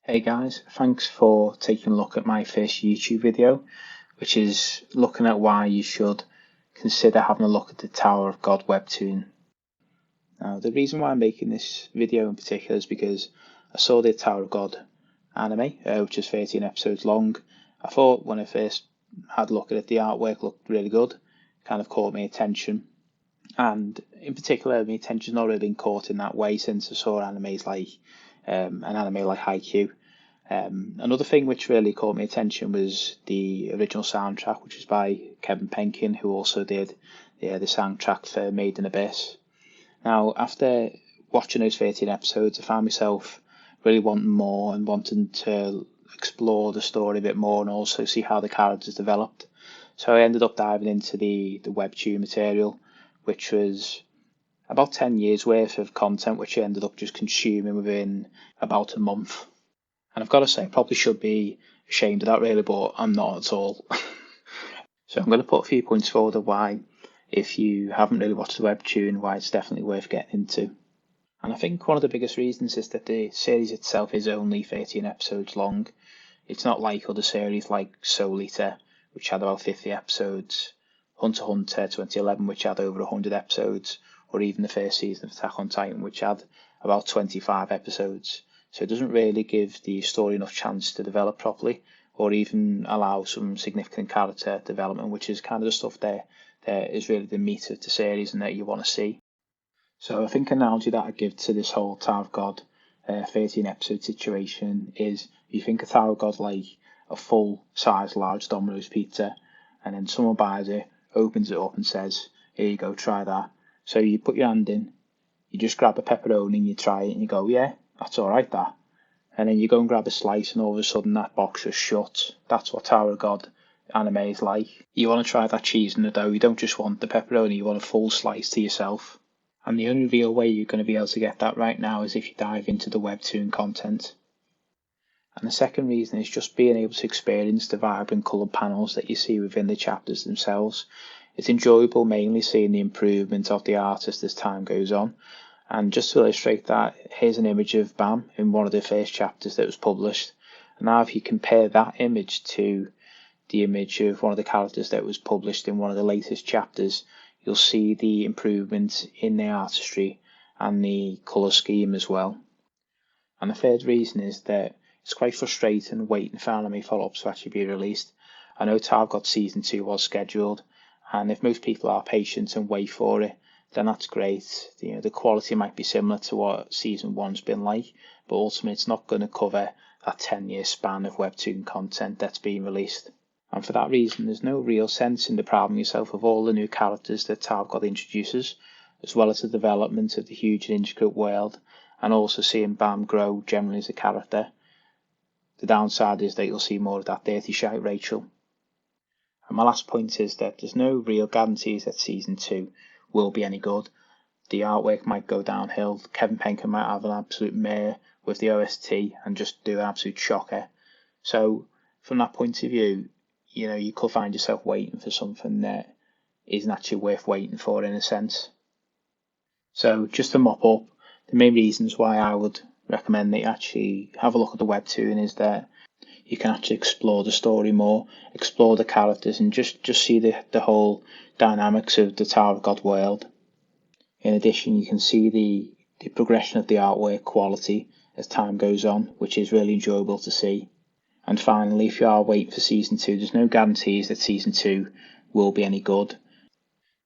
Hey guys, thanks for taking a look at my first YouTube video, which is looking at why you should consider having a look at the Tower of God Webtoon. Now, the reason why I'm making this video in particular is because I saw the Tower of God anime, which is 13 episodes long. I thought when I first had a look at it, the artwork looked really good, kind of caught my attention. And in particular, my attention's not really been caught in that way since I saw animes like an anime like Haikyuu. Another thing which really caught my attention was the original soundtrack, which was by Kevin Penkin, who also did the soundtrack for Made in Abyss. Now, after watching those 13 episodes, I found myself really wanting more and wanting to explore the story a bit more and also see how the characters developed. So I ended up diving into the Webtoon material, which was about 10 years worth of content, which I ended up just consuming within about a month. And I've got to say, I probably should be ashamed of that really, but I'm not at all. So I'm going to put a few points forward of why, if you haven't really watched the Webtoon, why it's definitely worth getting into. And I think one of the biggest reasons is that the series itself is only 13 episodes long. It's not like other series like Soul Eater, which had about 50 episodes, Hunter x Hunter 2011, which had over 100 episodes, or even the first season of Attack on Titan, which had about 25 episodes. So it doesn't really give the story enough chance to develop properly, or even allow some significant character development, which is kind of the stuff that is really the meat of the series and that you want to see. So I think an analogy that I give to this whole Tower of God 13 episode situation is you think of Tower of God like a full size large Domino's pizza, and then someone buys it, opens it up and says, here you go, try that. So you put your hand in, you just grab a pepperoni and you try it and you go, yeah, that's alright that. And then you go and grab a slice and all of a sudden that box is shut. That's what Tower of God anime is like. You want to try that cheese in the dough, you don't just want the pepperoni, you want a full slice to yourself. And the only real way you're going to be able to get that right now is if you dive into the Webtoon content. And the second reason is just being able to experience the vibrant coloured panels that you see within the chapters themselves. It's enjoyable mainly seeing the improvement of the artist as time goes on. And just to illustrate that, here's an image of Bam in one of the first chapters that was published. And now if you compare that image to the image of one of the characters that was published in one of the latest chapters, you'll see the improvement in the artistry and the colour scheme as well. And the third reason is that it's quite frustrating waiting for anime follow-ups to actually be released. I know Tower of God Season 2 was scheduled, and if most people are patient and wait for it, then that's great. The quality might be similar to what Season 1's been like, but ultimately it's not going to cover that 10-year span of Webtoon content that's being released. And for that reason, there's no real sense in depriving yourself of all the new characters that Tower of God introduces, as well as the development of the huge and intricate world, and also seeing Bam grow generally as a character. The downside is that you'll see more of that dirty shite Rachel. And my last point is that there's no real guarantees that Season 2 will be any good. The artwork might go downhill. Kevin Penkin might have an absolute mare with the OST and just do an absolute shocker. So from that point of view, you could find yourself waiting for something that isn't actually worth waiting for in a sense. So just to mop up, the main reasons why I would recommend that you actually have a look at the Webtoon is that you can actually explore the story more, explore the characters, and just see the whole dynamics of the Tower of God world. In addition, you can see the progression of the artwork quality as time goes on, which is really enjoyable to see. And finally, if you are waiting for Season 2, there's no guarantees that Season 2 will be any good.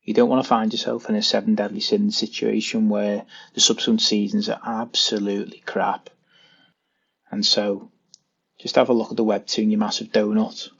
You don't want to find yourself in a 7 Deadly Sins situation where the subsequent seasons are absolutely crap. And so, just have a look at the Webtoon, you massive donut.